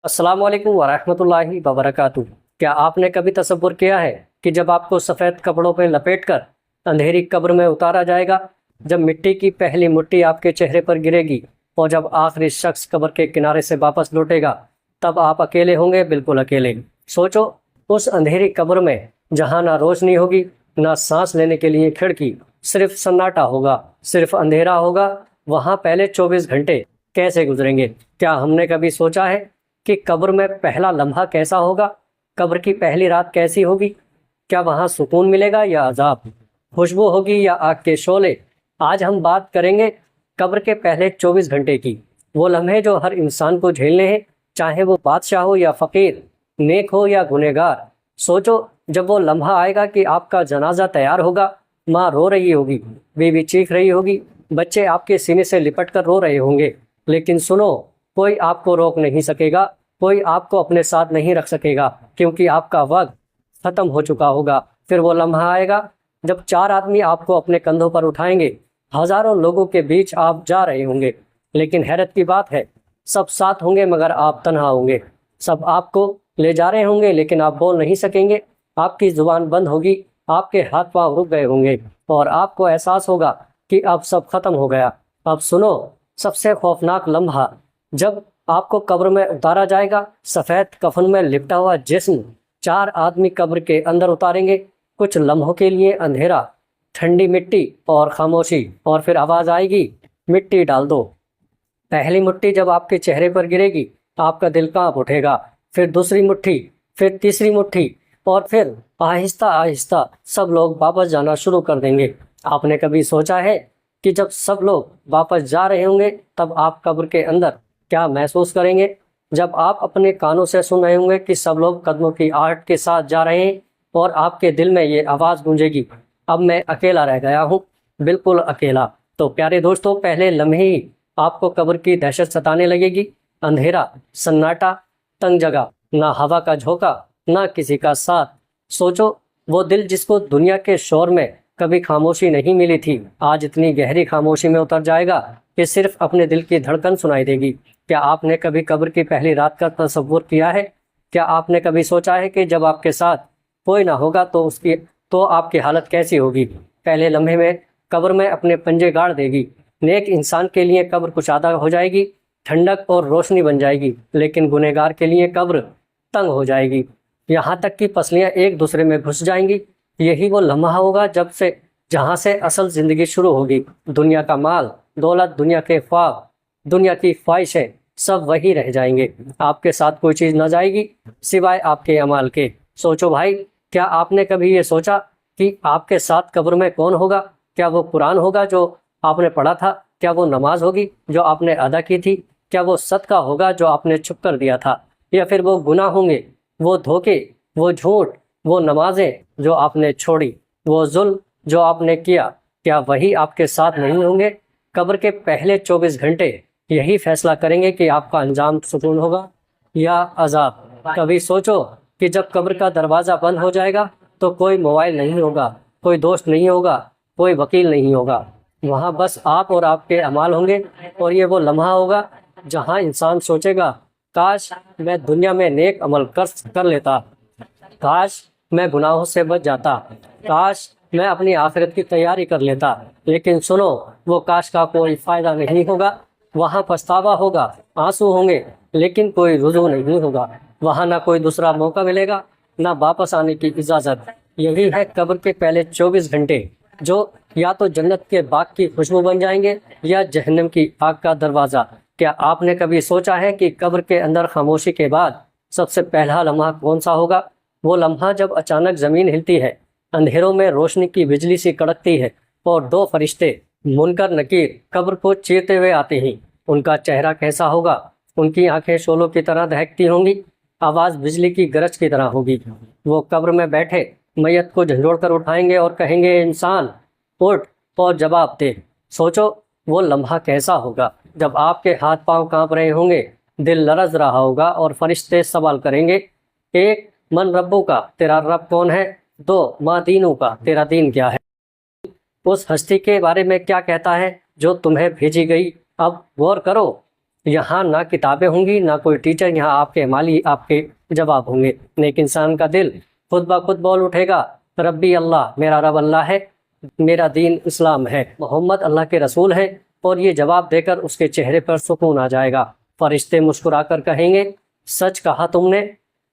अस्सलाम वालेकुम वरहमतुल्लाहि वबरकातुहू। क्या आपने कभी तसव्वुर किया है कि जब आपको सफ़ेद कपड़ों में लपेटकर अंधेरी कब्र में उतारा जाएगा, जब मिट्टी की पहली मुट्ठी आपके चेहरे पर गिरेगी और जब आखिरी शख्स कब्र के किनारे से वापस लौटेगा, तब आप अकेले होंगे, बिल्कुल अकेले। सोचो, उस अंधेरी कब्र में जहाँ ना रोशनी होगी, ना सांस लेने के लिए खिड़की, सिर्फ सन्नाटा होगा, सिर्फ अंधेरा होगा। वहाँ पहले 24 घंटे कैसे गुजरेंगे? क्या हमने कभी सोचा है कि कब्र में पहला लम्हा कैसा होगा? कब्र की पहली रात कैसी होगी? क्या वहाँ सुकून मिलेगा या अजाब? खुशबू होगी या आग के शोले? आज हम बात करेंगे कब्र के पहले 24 घंटे की। वो लम्हे जो हर इंसान को झेलने हैं, चाहे वो बादशाह हो या फ़कीर, नेक हो या गुनहगार। सोचो, जब वो लम्हा आएगा कि आपका जनाजा तैयार होगा, माँ रो रही होगी, बीवी चीख रही होगी, बच्चे आपके सीने से लिपट कर रो रहे होंगे। लेकिन सुनो, कोई आपको रोक नहीं सकेगा, कोई आपको अपने साथ नहीं रख सकेगा, क्योंकि आपका वक्त ख़त्म हो चुका होगा। फिर वो लम्हा आएगा जब 4 आदमी आपको अपने कंधों पर उठाएंगे। हज़ारों लोगों के बीच आप जा रहे होंगे, लेकिन हैरत की बात है, सब साथ होंगे मगर आप तन्हा होंगे। सब आपको ले जा रहे होंगे, लेकिन आप बोल नहीं सकेंगे। आपकी ज़ुबान बंद होगी, आपके हाथ पांव रुक गए होंगे और आपको एहसास होगा कि अब सब खत्म हो गया। अब सुनो, सबसे खौफनाक लम्हा, जब आपको कब्र में उतारा जाएगा। सफ़ेद कफन में लिपटा हुआ जिस्म 4 आदमी कब्र के अंदर उतारेंगे। कुछ लम्हों के लिए अंधेरा, ठंडी मिट्टी और खामोशी, और फिर आवाज़ आएगी, मिट्टी डाल दो। पहली मुट्ठी जब आपके चेहरे पर गिरेगी, आपका दिल कांप उठेगा। फिर दूसरी मुट्ठी, फिर तीसरी मुट्ठी, और फिर आहिस्ता आहिस्ता सब लोग वापस जाना शुरू कर देंगे। आपने कभी सोचा है कि जब सब लोग वापस जा रहे होंगे, तब आप कब्र के अंदर क्या महसूस करेंगे? जब आप अपने कानों से सुन रहे होंगे कि सब लोग कदमों की आहट के साथ जा रहे हैं और आपके दिल में ये आवाज़ गूंजेगी, अब मैं अकेला रह गया हूँ, बिल्कुल अकेला। तो प्यारे दोस्तों, पहले लम्हे ही आपको कब्र की दहशत सताने लगेगी। अंधेरा, सन्नाटा, तंग जगह, ना हवा का झोंका, ना किसी का साथ। सोचो, वो दिल जिसको दुनिया के शोर में कभी खामोशी नहीं मिली थी, आज इतनी गहरी खामोशी में उतर जाएगा कि सिर्फ अपने दिल की धड़कन सुनाई देगी। क्या आपने कभी कब्र की पहली रात का तसव्वुर किया है? क्या आपने कभी सोचा है कि जब आपके साथ कोई ना होगा तो आपकी हालत कैसी होगी? पहले लम्हे में कब्र में अपने पंजे गाड़ देगी। नेक इंसान के लिए कब्र कुशादा हो जाएगी, ठंडक और रोशनी बन जाएगी, लेकिन गुनहगार के लिए कब्र तंग हो जाएगी, यहाँ तक कि पसलियाँ एक दूसरे में घुस जाएंगी। यही वो लम्हा होगा जहाँ से असल ज़िंदगी शुरू होगी। दुनिया का माल, दौलत, दुनिया के ख्वाब, दुनिया की ख्वाहिशें, सब वही रह जाएंगे। आपके साथ कोई चीज़ न जाएगी सिवाय आपके अमाल के। सोचो भाई, क्या आपने कभी ये सोचा कि आपके साथ कब्र में कौन होगा? क्या वो कुरान होगा जो आपने पढ़ा था? क्या वो नमाज होगी जो आपने अदा की थी? क्या वो सदका होगा जो आपने छुप कर दिया था? या फिर वो गुनाह होंगे, वो धोखे, वो झूठ, वो नमाजें जो आपने छोड़ी, वो जुल्म जो आपने किया, क्या वही आपके साथ नहीं होंगे? कब्र के पहले 24 घंटे यही फैसला करेंगे कि आपका अंजाम सुकून होगा या अजाब। कभी सोचो कि जब कब्र का दरवाज़ा बंद हो जाएगा तो कोई मोबाइल नहीं होगा, कोई दोस्त नहीं होगा, कोई वकील नहीं होगा। वहाँ बस आप और आपके अमाल होंगे। और ये वो लम्हा होगा जहाँ इंसान सोचेगा, काश मैं दुनिया में नेक अमल कर लेता, काश मैं गुनाहों से बच जाता, काश मैं अपनी आखिरत की तैयारी कर लेता। लेकिन सुनो, वो काश का कोई फ़ायदा नहीं होगा। वहाँ पछतावा होगा, आंसू होंगे, लेकिन कोई रुजू नहीं होगा। वहाँ ना कोई दूसरा मौका मिलेगा, ना वापस आने की इजाज़त। यही है कब्र के पहले 24 घंटे, जो या तो जन्नत के बाग की खुशबू बन जाएंगे या जहन्नम की आग का दरवाज़ा। क्या आपने कभी सोचा है कि कब्र के अंदर खामोशी के बाद सबसे पहला लम्हा कौन सा होगा? वो लम्हा जब अचानक ज़मीन हिलती है, अंधेरों में रोशनी की बिजली सी कड़कती है और 2 फरिश्ते मुनकर नकीर कब्र को चीरते हुए आते हैं। उनका चेहरा कैसा होगा? उनकी आंखें शोलों की तरह दहकती होंगी, आवाज़ बिजली की गरज की तरह होगी। वो कब्र में बैठे मैयत को झंझोड़ कर उठाएंगे और कहेंगे, इंसान उठ और जवाब दे। सोचो, वो लम्हा कैसा होगा जब आपके हाथ पांव कांप रहे होंगे, दिल लरज रहा होगा और फरिश्ते सवाल करेंगे, 1 मन रब्बू का, तेरा रब कौन है? 2 माँ दीनू का, तेरा दीन क्या है? उस हस्ती के बारे में क्या कहता है जो तुम्हें भेजी गई? अब गौर करो, یہاں نہ کتابیں ہوں گی، نہ کوئی ٹیچر، یہاں آپ کے مالی آپ کے جواب ہوں گے۔ نیک انسان کا دل خود بخود بول اٹھے گا، ربی اللہ، میرا رب اللہ ہے، میرا دین اسلام ہے، محمد اللہ کے رسول ہے، اور یہ جواب دے کر اس کے چہرے پر سکون آ جائے گا۔ فرشتے مسکرا کر کہیں گے، سچ کہا تم نے۔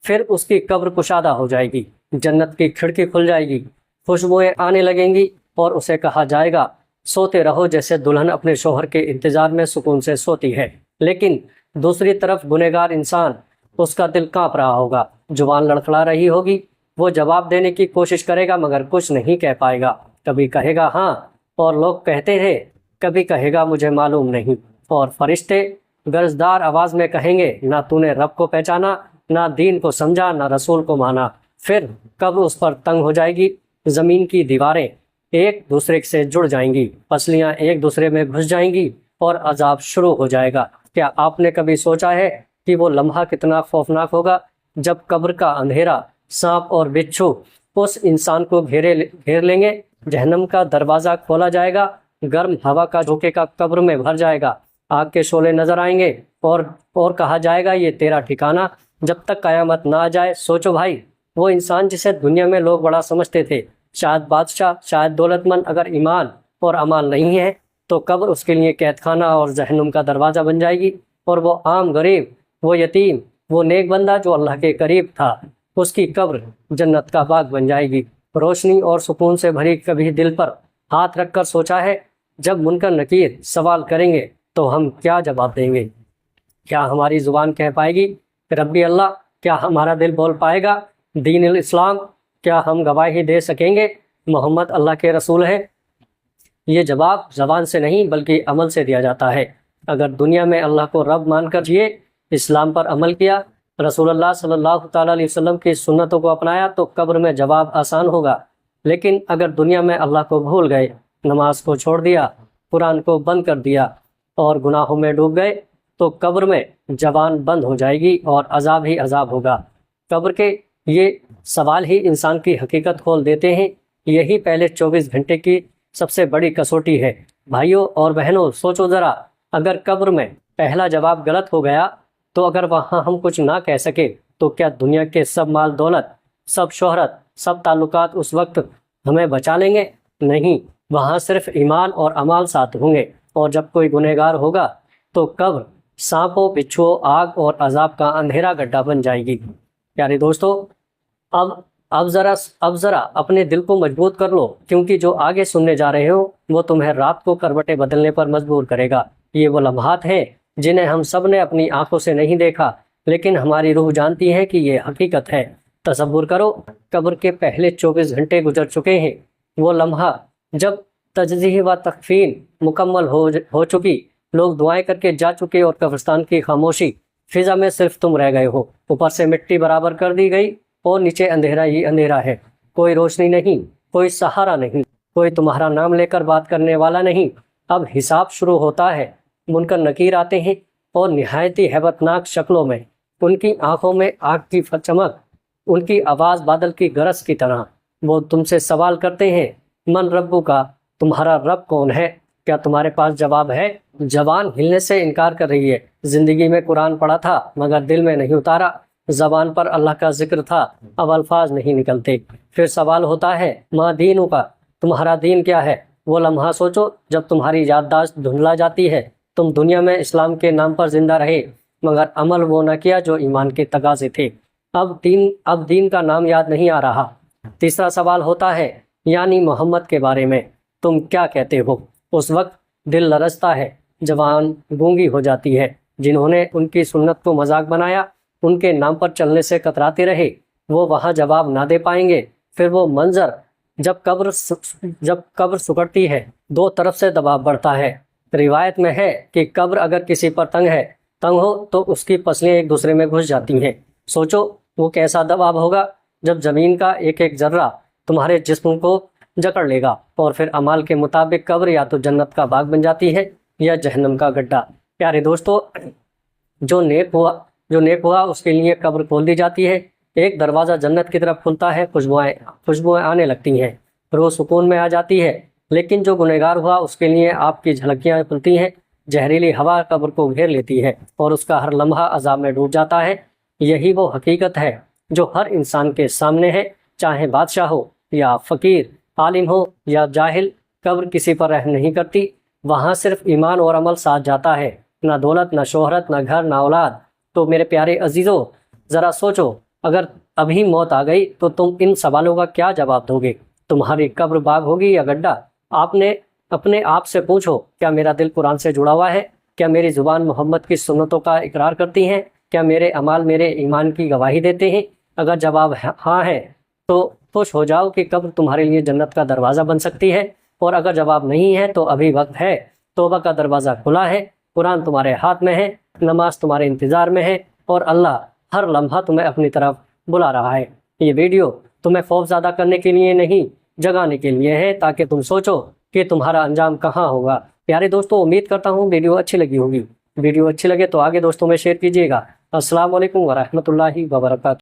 پھر اس کی قبر کشادہ ہو جائے گی، جنت کی کھڑکی کھل جائے گی، خوشبوئیں آنے لگیں گی، اور اسے کہا جائے گا سوتے رہو جیسے دلہن اپنے شوہر کے انتظار میں سکون سے سوتی ہے۔ لیکن دوسری طرف گنہگار انسان، اس کا دل کانپ رہا ہوگا، زبان لڑکھڑا رہی ہوگی، وہ جواب دینے کی کوشش کرے گا مگر کچھ نہیں کہہ پائے گا۔ کبھی کہے گا ہاں، اور لوگ کہتے ہیں، کبھی کہے گا مجھے معلوم نہیں، اور فرشتے گرجدار آواز میں کہیں گے، نہ تو نے رب کو پہچانا، نہ دین کو سمجھا، نہ رسول کو مانا۔ پھر قبر اس پر تنگ ہو جائے گی، زمین کی دیواریں ایک دوسرے سے جڑ جائیں گی، پسلیاں ایک دوسرے میں گھس جائیں گی، اور عذاب شروع ہو جائے گا۔ کیا آپ نے کبھی سوچا ہے کہ وہ لمحہ کتنا خوفناک ہوگا جب قبر کا اندھیرا، سانپ اور بچھو اس انسان کو گھیر لیں گے، جہنم کا دروازہ کھولا جائے گا، گرم ہوا کا جھونکے کا قبر میں بھر جائے گا، آگ کے شعلے نظر آئیں گے، اور کہا جائے گا یہ تیرا ٹھکانہ جب تک قیامت نہ آ جائے۔ سوچو بھائی، وہ انسان جسے دنیا میں لوگ بڑا سمجھتے تھے، شاید بادشاہ، شاید دولت مند، اگر ایمان اور عمل نہیں ہے تو قبر اس کے لیے قید خانہ اور جہنم کا دروازہ بن جائے گی، اور وہ عام غریب، وہ یتیم، وہ نیک بندہ جو اللہ کے قریب تھا، اس کی قبر جنت کا باغ بن جائے گی، روشنی اور سکون سے بھری۔ کبھی دل پر ہاتھ رکھ کر سوچا ہے جب منکر نکیر سوال کریں گے تو ہم کیا جواب دیں گے؟ کیا ہماری زبان کہہ پائے گی ربی اللہ؟ کیا ہمارا دل بول پائے گا دین الاسلام؟ کیا ہم گواہی دے سکیں گے محمد اللہ کے رسول ہیں؟ یہ جواب زبان سے نہیں بلکہ عمل سے دیا جاتا ہے۔ اگر دنیا میں اللہ کو رب مان کر جیے، اسلام پر عمل کیا، رسول اللہ صلی اللہ تعالیٰ علیہ وسلم کی سنتوں کو اپنایا تو قبر میں جواب آسان ہوگا۔ لیکن اگر دنیا میں اللہ کو بھول گئے، نماز کو چھوڑ دیا، قرآن کو بند کر دیا اور گناہوں میں ڈوب گئے تو قبر میں زبان بند ہو جائے گی اور عذاب ہی عذاب ہوگا۔ قبر کے یہ سوال ہی انسان کی حقیقت کھول دیتے ہیں۔ یہی پہلے 24 گھنٹے کی سب سے بڑی کسوٹی ہے۔ بھائیوں اور بہنوں، سوچو ذرا، اگر قبر میں پہلا جواب غلط ہو گیا تو اگر وہاں ہم کچھ نہ کہہ سکے تو کیا دنیا کے سب مال دولت، سب شہرت، سب تعلقات اس وقت ہمیں بچا لیں گے؟ نہیں، وہاں صرف ایمان اور اعمال ساتھ ہوں گے، اور جب کوئی گنہگار ہوگا تو قبر سانپوں، بچھو، آگ اور عذاب کا اندھیرا گڈھا بن جائے گی۔ پیارے دوستو، اب ذرا اپنے دل کو مضبوط کر لو، کیونکہ جو آگے سننے جا رہے ہو وہ تمہیں رات کو کروٹیں بدلنے پر مجبور کرے گا۔ یہ وہ لمحات ہیں جنہیں ہم سب نے اپنی آنکھوں سے نہیں دیکھا، لیکن ہماری روح جانتی ہے کہ یہ حقیقت ہے۔ تصور کرو، قبر کے پہلے 24 گھنٹے گزر چکے ہیں۔ وہ لمحہ جب تجزیہ و تکفین مکمل ہو چکی، لوگ دعائیں کر کے جا چکے اور قبرستان کی خاموشی، فضا میں صرف تم رہ گئے ہو۔ اوپر سے مٹی برابر کر دی گئی اور نیچے اندھیرا ہی اندھیرا ہے، کوئی روشنی نہیں، کوئی سہارا نہیں، کوئی تمہارا نام لے کر بات کرنے والا نہیں۔ اب حساب شروع ہوتا ہے۔ منکر نکیر آتے ہیں اور نہایت ہی ہیبت ناک شکلوں میں، ان کی آنکھوں میں آگ کی چمک، ان کی آواز بادل کی گرج کی طرح۔ وہ تم سے سوال کرتے ہیں، من ربو کا، تمہارا رب کون ہے؟ کیا تمہارے پاس جواب ہے؟ زبان ہلنے سے انکار کر رہی ہے۔ زندگی میں قرآن پڑھا تھا مگر دل میں نہیں اتارا، زبان پر اللہ کا ذکر تھا، اب الفاظ نہیں نکلتے۔ پھر سوال ہوتا ہے، ما دینوں کا، تمہارا دین کیا ہے؟ وہ لمحہ سوچو جب تمہاری یادداشت دھندلا جاتی ہے۔ تم دنیا میں اسلام کے نام پر زندہ رہے مگر عمل وہ نہ کیا جو ایمان کے تقاضے تھے۔ اب دین کا نام یاد نہیں آ رہا۔ تیسرا سوال ہوتا ہے، یعنی محمد کے بارے میں تم کیا کہتے ہو؟ اس وقت دل لرزتا ہے، زبان گونگی ہو جاتی ہے۔ جنہوں نے ان کی سنت کو مذاق بنایا، ان کے نام پر چلنے سے کتراتے رہے، وہ وہاں جواب نہ دے پائیں گے۔ پھر وہ منظر جب قبر سکڑتی ہے، دو طرف سے دباؤ بڑھتا ہے۔ روایت میں ہے کہ قبر اگر کسی پر تنگ ہو تو اس کی پسلیاں ایک دوسرے میں گھس جاتی ہیں۔ سوچو وہ کیسا دباؤ ہوگا جب زمین کا ایک ایک ذرہ تمہارے جسم کو جکڑ لے گا، اور پھر اعمال کے مطابق قبر یا تو جنت کا باغ بن جاتی ہے یا جہنم کا گڈھا۔ پیارے دوستو، جو نیک ہوا اس کے لیے قبر کھول دی جاتی ہے، ایک دروازہ جنت کی طرف کھلتا ہے، خوشبوئیں آنے لگتی ہیں، روح سکون میں آ جاتی ہے۔ لیکن جو گنہگار ہوا اس کے لیے آپ کی جھلکیاں کھلتی ہیں، जहरीली हवा कब्र को घेर लेती है और उसका हर लम्हा अजाब में डूब जाता है। यही वो हकीकत है जो हर इंसान के सामने है, चाहे बादशाह हो या फ़कीर, आलिम हो या जाहिल। कब्र किसी पर रहम नहीं करती, वहाँ सिर्फ ईमान और अमल साथ जाता है, ना दौलत, ना शोहरत, ना घर, ना औलाद। तो मेरे प्यारे अजीज़ों, ज़रा सोचो, अगर अभी मौत आ गई तो तुम इन सवालों का क्या जवाब दोगे? तुम्हारी कब्र बाग होगी या गड्ढा? आपने अपने आप से पूछो, क्या मेरा दिल कुरान से जुड़ा हुआ है? क्या मेरी ज़ुबान मोहम्मद की सुन्नतों का इकरार करती हैं? क्या मेरे अमाल मेरे ईमान की गवाही देते हैं? अगर जवाब हाँ है तो खुश हो जाओ कि कब्र तुम्हारे लिए जन्नत का दरवाज़ा बन सकती है, और अगर जवाब नहीं है तो अभी वक्त है, तौबा का दरवाज़ा खुला है, कुरान तुम्हारे हाथ में है, नमाज तुम्हारे इंतज़ार में है, और अल्लाह हर लम्हा तुम्हें अपनी तरफ बुला रहा है। ये वीडियो तुम्हें खौफज़दा करने के लिए नहीं, जगाने के लिए है, ताकि तुम सोचो कि तुम्हारा अंजाम कहाँ होगा। प्यारे दोस्तों, उम्मीद करता हूँ वीडियो अच्छी लगी होगी। वीडियो अच्छी लगे तो आगे दोस्तों में शेयर कीजिएगा। अस्सलाम वालेकुम वरहमतुल्लाहि वबरकातुहू।